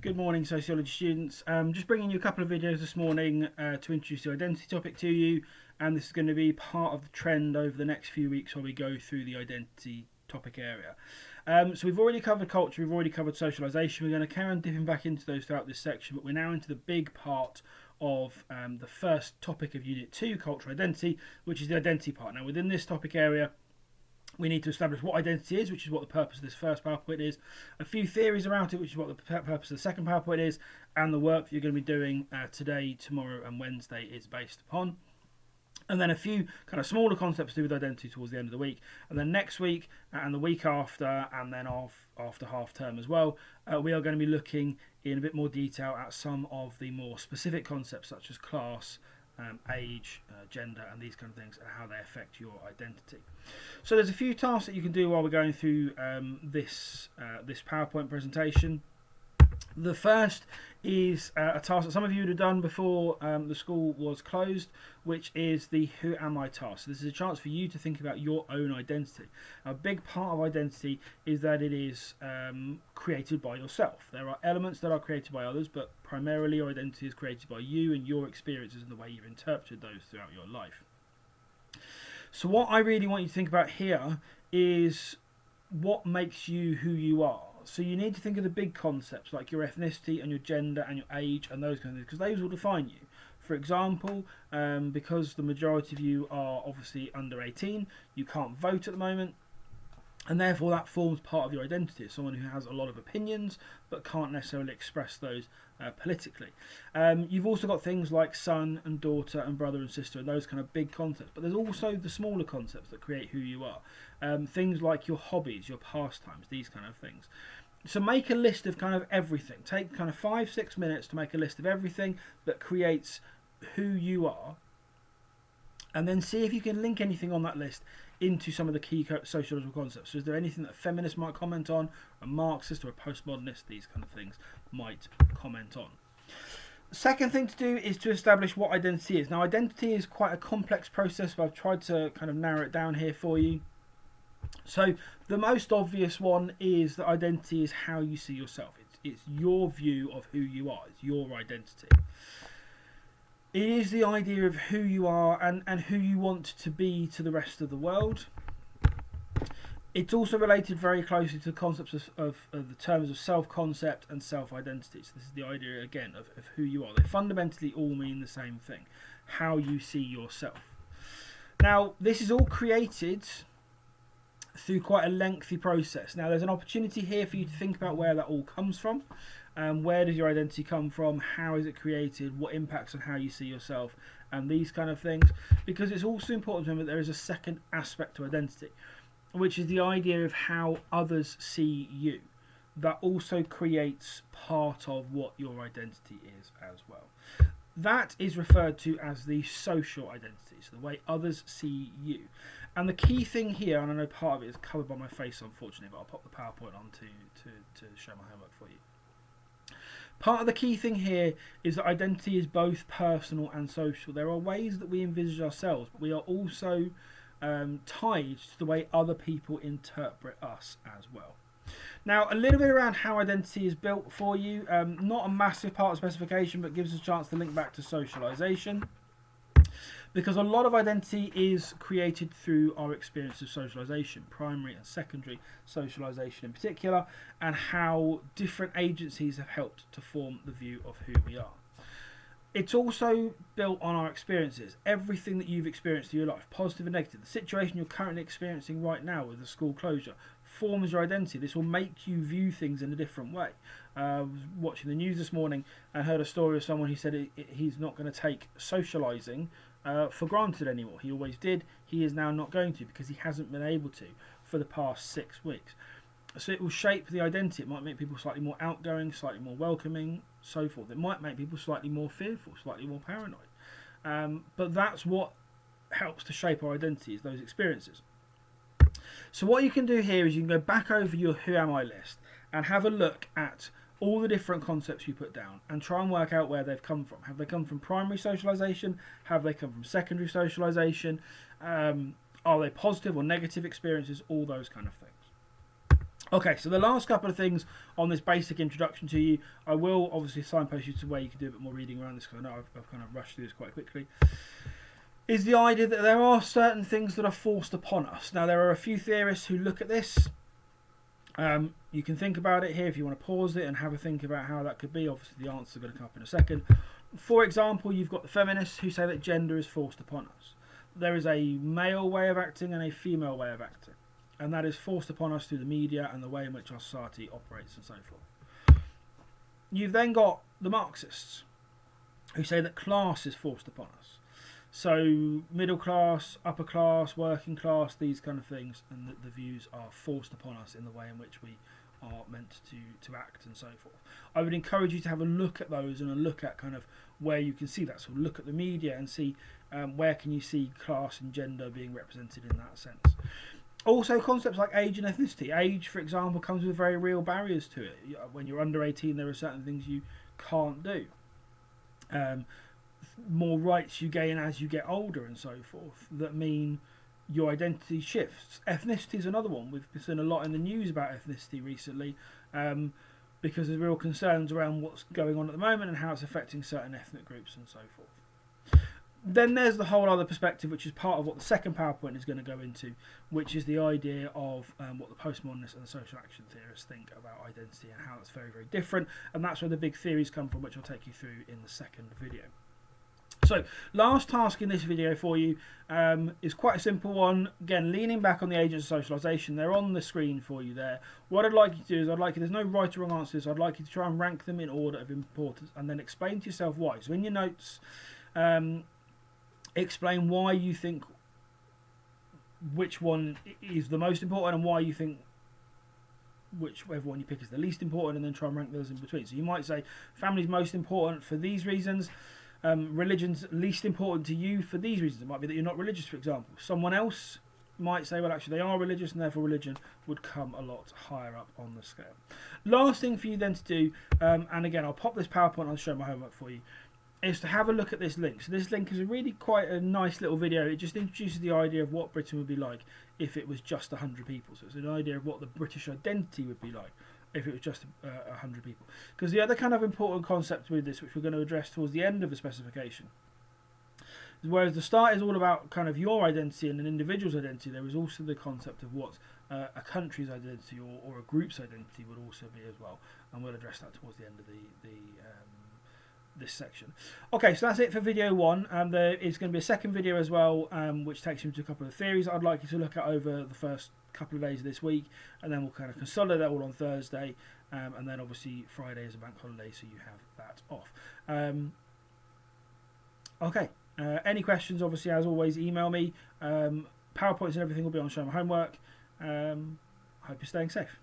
Good morning, sociology students. Just bringing you a couple of videos this morning to introduce the identity topic to you, and this is going to be part of the trend over the next few weeks while we go through the identity topic area. So we've already covered culture, we've already covered socialisation. We're going to carry on dipping back into those throughout this section, but we're now into the big part of the first topic of Unit 2, cultural identity, which is the identity part. Now, within this topic area, we need to establish what identity is, which is what the purpose of this first PowerPoint is, a few theories around it, which is what the purpose of the second PowerPoint is, and the work that you're going to be doing today, tomorrow and Wednesday is based upon. And then a few kind of smaller concepts to do with identity towards the end of the week. And then next week and the week after, and then after half term as well, we are going to be looking in a bit more detail at some of the more specific concepts such as class, age, gender, and these kind of things, and how they affect your identity. So there's a few tasks that you can do while we're going through this PowerPoint presentation. The first is a task that some of you would have done before the school was closed, which is the Who Am I task. So this is a chance for you to think about your own identity. A big part of identity is that it is created by yourself. There are elements that are created by others, but primarily your identity is created by you and your experiences and the way you've interpreted those throughout your life. So what I really want you to think about here is what makes you who you are. So you need to think of the big concepts like your ethnicity and your gender and your age and those kind of things, because those will define you. For example, because the majority of you are obviously under 18, you can't vote at the moment, and therefore that forms part of your identity. It's someone who has a lot of opinions but can't necessarily express those politically. You've also got things like son and daughter and brother and sister and those kind of big concepts, but there's also the smaller concepts that create who you are. Things like your hobbies, your pastimes, these kind of things. So make a list of kind of everything. Take kind of 5-6 minutes to make a list of everything that creates who you are, and then see if you can link anything on that list into some of the key sociological concepts. So is there anything that a feminist might comment on, a Marxist or a postmodernist, these kind of things might comment on. The second thing to do is to establish what identity is. Now, identity is quite a complex process, but I've tried to kind of narrow it down here for you. So the most obvious one is that identity is how you see yourself. It's your view of who you are. It's your identity. It is the idea of who you are and who you want to be to the rest of the world. It's also related very closely to the concepts of the terms of self-concept and self-identity. So this is the idea, again, of who you are. They fundamentally all mean the same thing, how you see yourself. Now, this is all created through quite a lengthy process. Now, there's an opportunity here for you to think about where that all comes from. Where does your identity come from? How is it created? What impacts on how you see yourself? And these kind of things. Because it's also important to remember that there is a second aspect to identity, which is the idea of how others see you. That also creates part of what your identity is as well. That is referred to as the social identity, so the way others see you. And the key thing here, and I know part of it is covered by my face unfortunately, but I'll pop the PowerPoint on to show my homework for you. Part of the key thing here is that identity is both personal and social. There are ways that we envisage ourselves, but we are also tied to the way other people interpret us as well. Now, a little bit around how identity is built for you. Not a massive part of specification, but gives us a chance to link back to socialisation. Because a lot of identity is created through our experience of socialisation, primary and secondary socialisation in particular, and how different agencies have helped to form the view of who we are. It's also built on our experiences. Everything that you've experienced in your life, positive and negative, the situation you're currently experiencing right now with the school closure, forms your identity. This will make you view things in a different way. I was watching the news this morning and heard a story of someone who said he's not going to take socialising for granted anymore. He always did. He is now not going to because he hasn't been able to for the past 6 weeks. So it will shape the identity. It might make people slightly more outgoing, slightly more welcoming, so forth. It might make people slightly more fearful, slightly more paranoid. But that's what helps to shape our identities, those experiences. So what you can do here is you can go back over your Who Am I list and have a look at all the different concepts you put down and try and work out where they've come from. Have they come from primary socialisation? Have they come from secondary socialisation? Are they positive or negative experiences? All those kind of things. Okay, so the last couple of things on this basic introduction to you, I will obviously signpost you to where you can do a bit more reading around this, because I know I've kind of rushed through this quite quickly, is the idea that there are certain things that are forced upon us. Now, there are a few theorists who look at this. You can think about it here if you want to pause it and have a think about how that could be. Obviously, the answers are going to come up in a second. For example, you've got the feminists who say that gender is forced upon us. There is a male way of acting and a female way of acting, and that is forced upon us through the media and the way in which our society operates and so forth. You've then got the Marxists who say that class is forced upon us. So middle class, upper class, working class, these kind of things, and that the views are forced upon us in the way in which we are meant to act and so forth. I would encourage you to have a look at those and a look at kind of where you can see that. So look at the media and see where can you see class and gender being represented in that sense. Also, concepts like age and ethnicity. Age, for example, comes with very real barriers to it. When you're under 18, there are certain things you can't do. More rights you gain as you get older and so forth that mean your identity shifts. Ethnicity is another one. We've seen a lot in the news about ethnicity recently because there's real concerns around what's going on at the moment and how it's affecting certain ethnic groups and so forth. Then there's the whole other perspective, which is part of what the second PowerPoint is going to go into, which is the idea of what the postmodernists and the social action theorists think about identity and how it's very, very different. And that's where the big theories come from, which I'll take you through in the second video. So, last task in this video for you is quite a simple one. Again, leaning back on the agents of socialisation. They're on the screen for you there. What I'd like you to do is, there's no right or wrong answers. I'd like you to try and rank them in order of importance and then explain to yourself why. So in your notes, explain why you think which one is the most important and why you think whichever one you pick is the least important, and then try and rank those in between. So you might say family's most important for these reasons. Religion's least important to you for these reasons. It might be that you're not religious, for example. Someone else might say, well, actually, they are religious, and therefore religion would come a lot higher up on the scale. Last thing for you then to do, and again, I'll pop this PowerPoint, I'll show my homework for you, is to have a look at this link. So this link is a really quite a nice little video. It just introduces the idea of what Britain would be like if it was just 100 people. So it's an idea of what the British identity would be like if it was just 100 people. Because the other kind of important concept with this, which we're going to address towards the end of the specification, whereas the start is all about kind of your identity and an individual's identity, there is also the concept of what a country's identity or a group's identity would also be as well, and we'll address that towards the end of this section. Okay, so that's it for video one. There is going to be a second video as well, which takes you into a couple of theories I'd like you to look at over the first couple of days of this week, and then we'll kind of consolidate that all on Thursday, and then obviously Friday is a bank holiday, so you have that off. Okay, any questions, obviously, as always, email me. PowerPoints and everything will be on Show My Homework. Hope you're staying safe.